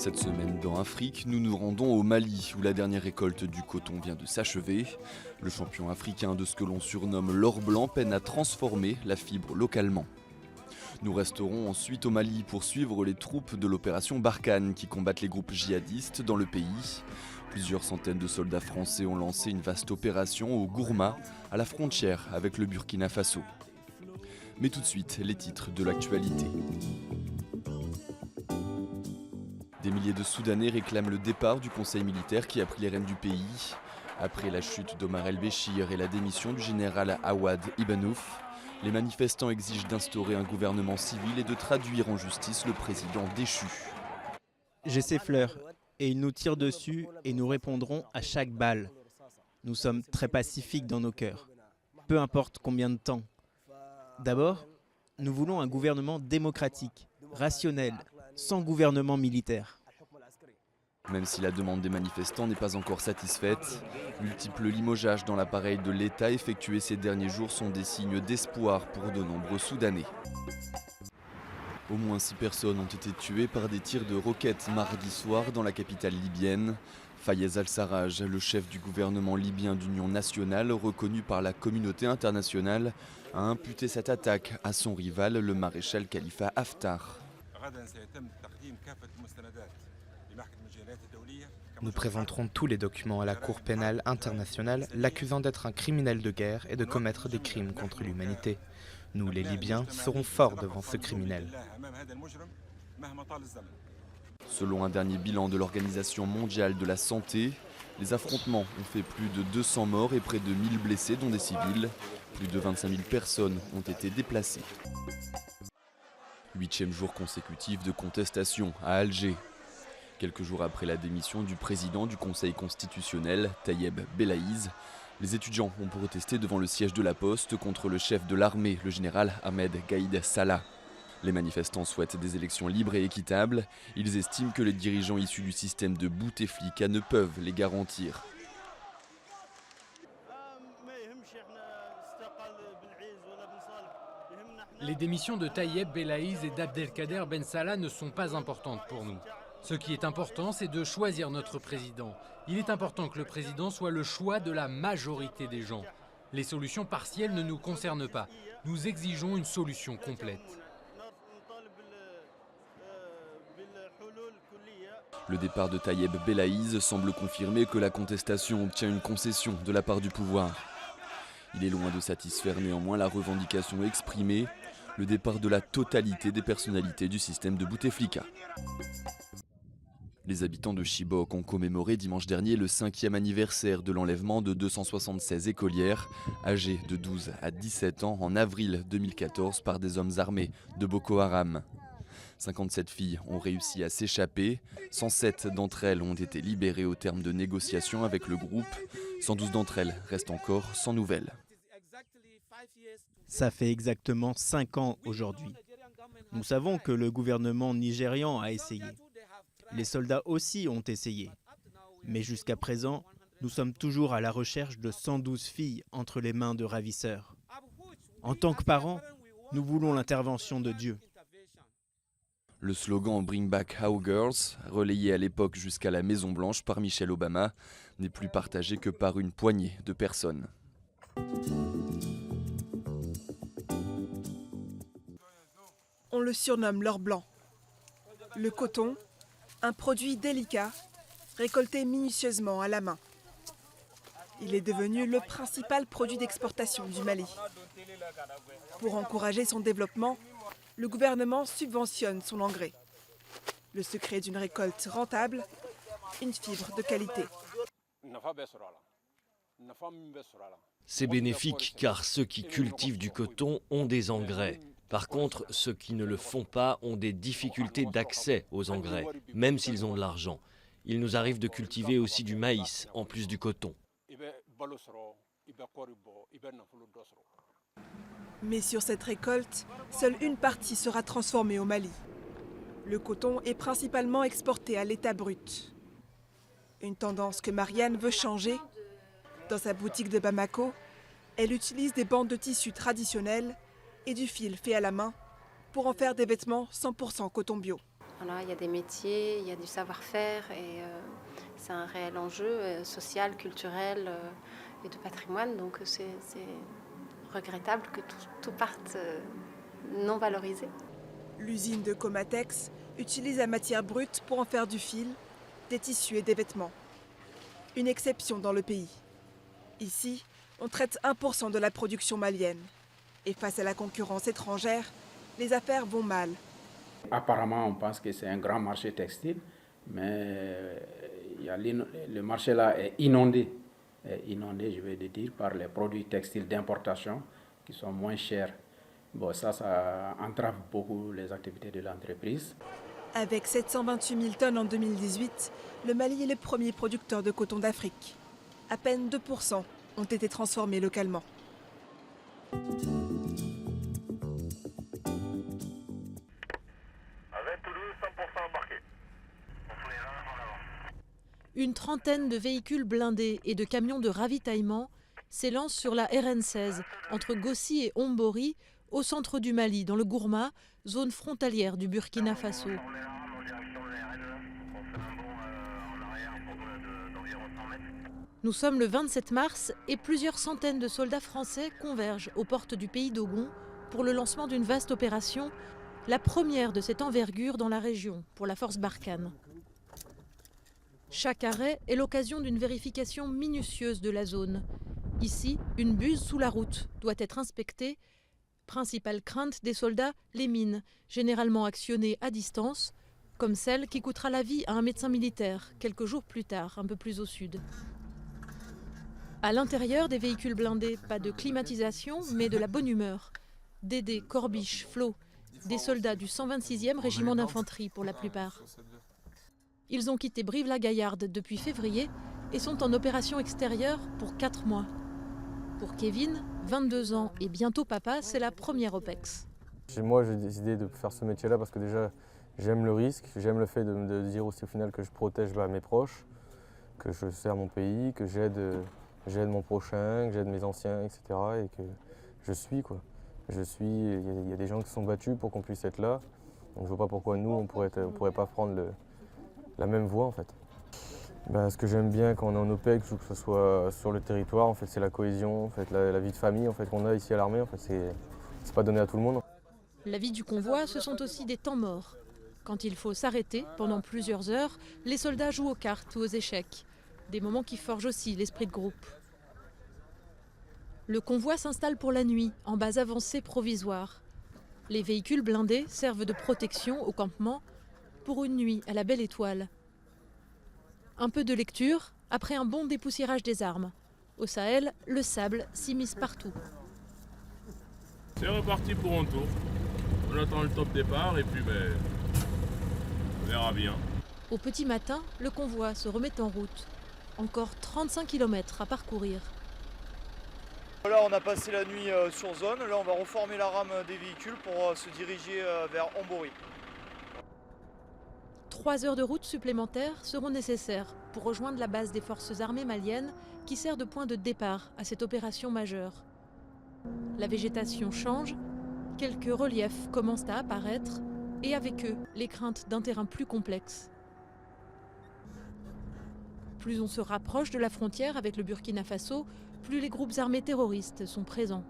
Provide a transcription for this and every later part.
Cette semaine dans Afrique, nous nous rendons au Mali où la dernière récolte du coton vient de s'achever. Le champion africain de ce que l'on surnomme l'or blanc peine à transformer la fibre localement. Nous resterons ensuite au Mali pour suivre les troupes de l'opération Barkhane qui combattent les groupes djihadistes dans le pays. Plusieurs centaines de soldats français ont lancé une vaste opération au Gourma, à la frontière avec le Burkina Faso. Mais tout de suite, les titres de l'actualité. Des milliers de Soudanais réclament le départ du conseil militaire qui a pris les rênes du pays. Après la chute d'Omar el-Béchir et la démission du général Awad Ibn Auf, les manifestants exigent d'instaurer un gouvernement civil et de traduire en justice le président déchu. J'ai ces fleurs et ils nous tirent dessus et nous répondrons à chaque balle. Nous sommes très pacifiques dans nos cœurs, peu importe combien de temps. D'abord, nous voulons un gouvernement démocratique, rationnel, sans gouvernement militaire. Même si la demande des manifestants n'est pas encore satisfaite, multiples limogeages dans l'appareil de l'État effectués ces derniers jours sont des signes d'espoir pour de nombreux Soudanais. Au moins 6 personnes ont été tuées par des tirs de roquettes mardi soir dans la capitale libyenne. Fayez al-Sarraj, le chef du gouvernement libyen d'union nationale, reconnu par la communauté internationale, a imputé cette attaque à son rival, le maréchal Khalifa Haftar. Nous présenterons tous les documents à la Cour pénale internationale l'accusant d'être un criminel de guerre et de commettre des crimes contre l'humanité. Nous, les Libyens, serons forts devant ce criminel. Selon un dernier bilan de l'Organisation mondiale de la santé, les affrontements ont fait plus de 200 morts et près de 1000 blessés, dont des civils. Plus de 25 000 personnes ont été déplacées. 8e jour consécutif de contestation à Alger. Quelques jours après la démission du président du Conseil constitutionnel, Tayeb Belaïz, les étudiants ont protesté devant le siège de la Poste contre le chef de l'armée, le général Ahmed Gaïd Salah. Les manifestants souhaitent des élections libres et équitables. Ils estiment que les dirigeants issus du système de Bouteflika ne peuvent les garantir. Les démissions de Tayeb Belaïz et d'Abdelkader Ben Salah ne sont pas importantes pour nous. Ce qui est important, c'est de choisir notre président. Il est important que le président soit le choix de la majorité des gens. Les solutions partielles ne nous concernent pas. Nous exigeons une solution complète. Le départ de Tayeb Belaïz semble confirmer que la contestation obtient une concession de la part du pouvoir. Il est loin de satisfaire néanmoins la revendication exprimée, le départ de la totalité des personnalités du système de Bouteflika. Les habitants de Chibok ont commémoré dimanche dernier le 5e anniversaire de l'enlèvement de 276 écolières âgées de 12 à 17 ans en avril 2014 par des hommes armés de Boko Haram. 57 filles ont réussi à s'échapper, 107 d'entre elles ont été libérées au terme de négociations avec le groupe, 112 d'entre elles restent encore sans nouvelles. Ça fait exactement 5 ans aujourd'hui. Nous savons que le gouvernement nigérian a essayé. Les soldats aussi ont essayé. Mais jusqu'à présent, nous sommes toujours à la recherche de 112 filles entre les mains de ravisseurs. En tant que parents, nous voulons l'intervention de Dieu. Le slogan « Bring back our girls », relayé à l'époque jusqu'à la Maison-Blanche par Michelle Obama, n'est plus partagé que par une poignée de personnes. On le surnomme l'or blanc. Le coton, un produit délicat, récolté minutieusement à la main. Il est devenu le principal produit d'exportation du Mali. Pour encourager son développement, le gouvernement subventionne son engrais. Le secret d'une récolte rentable, une fibre de qualité. C'est bénéfique car ceux qui cultivent du coton ont des engrais. Par contre, ceux qui ne le font pas ont des difficultés d'accès aux engrais, même s'ils ont de l'argent. Il nous arrive de cultiver aussi du maïs, en plus du coton. Mais sur cette récolte, seule une partie sera transformée au Mali. Le coton est principalement exporté à l'état brut. Une tendance que Marianne veut changer. Dans sa boutique de Bamako, elle utilise des bandes de tissu traditionnelles et du fil fait à la main pour en faire des vêtements 100% coton bio. Voilà, il y a des métiers, il y a du savoir-faire et c'est un réel enjeu social, culturel et de patrimoine. Donc c'est regrettable que tout parte non valorisé. L'usine de Comatex utilise la matière brute pour en faire du fil, des tissus et des vêtements. Une exception dans le pays. Ici, on traite 1% de la production malienne. Et face à la concurrence étrangère, les affaires vont mal. Apparemment, on pense que c'est un grand marché textile, mais le marché là est inondé. Inondé, je vais dire, par les produits textiles d'importation qui sont moins chers. Bon, ça entrave beaucoup les activités de l'entreprise. Avec 728 000 tonnes en 2018, le Mali est le premier producteur de coton d'Afrique. À peine 2% ont été transformés localement. Une trentaine de véhicules blindés et de camions de ravitaillement s'élancent sur la RN16 entre Gossi et Ombori, au centre du Mali, dans le Gourma, zone frontalière du Burkina Faso. Nous sommes le 27 mars et plusieurs centaines de soldats français convergent aux portes du pays d'Ogon pour le lancement d'une vaste opération, la première de cette envergure dans la région pour la force Barkhane. Chaque arrêt est l'occasion d'une vérification minutieuse de la zone. Ici, une buse sous la route doit être inspectée. Principale crainte des soldats, les mines, généralement actionnées à distance, comme celle qui coûtera la vie à un médecin militaire, quelques jours plus tard, un peu plus au sud. À l'intérieur des véhicules blindés, pas de climatisation, mais de la bonne humeur. Dédé, Corbiche, Flo, des soldats du 126e régiment d'infanterie pour la plupart. Ils ont quitté Brive-la-Gaillarde depuis février et sont en opération extérieure pour 4 mois. Pour Kevin, 22 ans et bientôt papa, c'est la première OPEX. Chez moi, j'ai décidé de faire ce métier-là parce que déjà, j'aime le risque, j'aime le fait de dire aussi au final que je protège mes proches, que je sers mon pays, que j'aide mon prochain, que j'aide mes anciens, etc. Et que je suis, quoi. Il y a des gens qui se sont battus pour qu'on puisse être là. Donc je vois pas pourquoi nous, on pourrait pas prendre la même voie, en fait. Ce que j'aime bien quand on est en OPEX ou que ce soit sur le territoire, en fait, c'est la cohésion, en fait, la vie de famille en fait, qu'on a ici à l'armée. En fait, c'est pas donné à tout le monde. La vie du convoi, ce sont aussi des temps morts. Quand il faut s'arrêter pendant plusieurs heures, les soldats jouent aux cartes ou aux échecs. Des moments qui forgent aussi l'esprit de groupe. Le convoi s'installe pour la nuit, en base avancée provisoire. Les véhicules blindés servent de protection au campement pour une nuit à la belle étoile. Un peu de lecture, après un bon dépoussiérage des armes. Au Sahel, le sable s'immisce partout. C'est reparti pour un tour. On attend le top départ et puis on verra bien. Au petit matin, le convoi se remet en route. Encore 35 km à parcourir. Là, on a passé la nuit sur zone. Là, on va reformer la rame des véhicules pour se diriger vers Ombori. 3 heures de route supplémentaires seront nécessaires pour rejoindre la base des forces armées maliennes qui sert de point de départ à cette opération majeure. La végétation change, quelques reliefs commencent à apparaître et avec eux, les craintes d'un terrain plus complexe. Plus on se rapproche de la frontière avec le Burkina Faso, plus les groupes armés terroristes sont présents.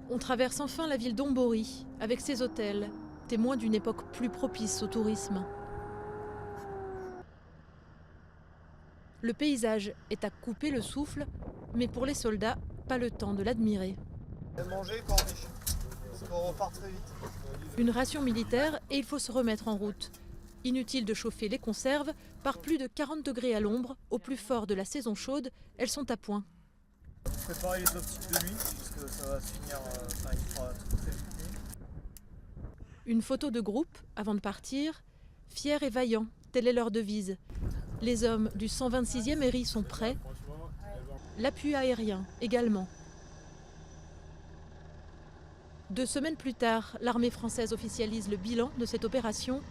On traverse enfin la ville d'Ombori, avec ses hôtels, témoins d'une époque plus propice au tourisme. Le paysage est à couper le souffle, mais pour les soldats, pas le temps de l'admirer. Manger, Corbiche. On repart très vite. Une ration militaire et il faut se remettre en route. Inutile de chauffer les conserves, par plus de 40 degrés à l'ombre, au plus fort de la saison chaude, elles sont à point. Préparez les optiques de nuit, parce que ça va se finir, il fera très vite nuit. Une photo de groupe, avant de partir, fiers et vaillants, telle est leur devise. Les hommes du 126e ERI sont prêts, l'appui aérien également. 2 semaines plus tard, l'armée française officialise le bilan de cette opération.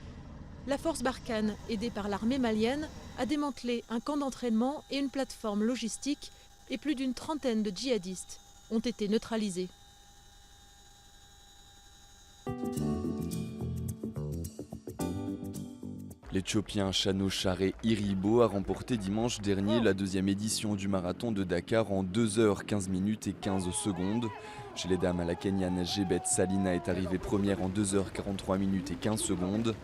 La force Barkhane, aidée par l'armée malienne, a démantelé un camp d'entraînement et une plateforme logistique et plus d'une trentaine de djihadistes ont été neutralisés. L'Éthiopien Chano Charé Iribo a remporté dimanche dernier la deuxième édition du marathon de Dakar en 2h15 minutes et 15 secondes. Chez les dames, la Kenyane Jebet Salina est arrivée première en 2h43 minutes et 15 secondes.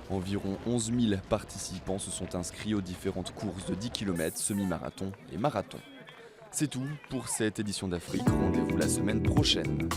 Environ 11 000 participants se sont inscrits aux différentes courses de 10 km, semi-marathon et marathon. C'est tout pour cette édition d'Afrique. Rendez-vous la semaine prochaine.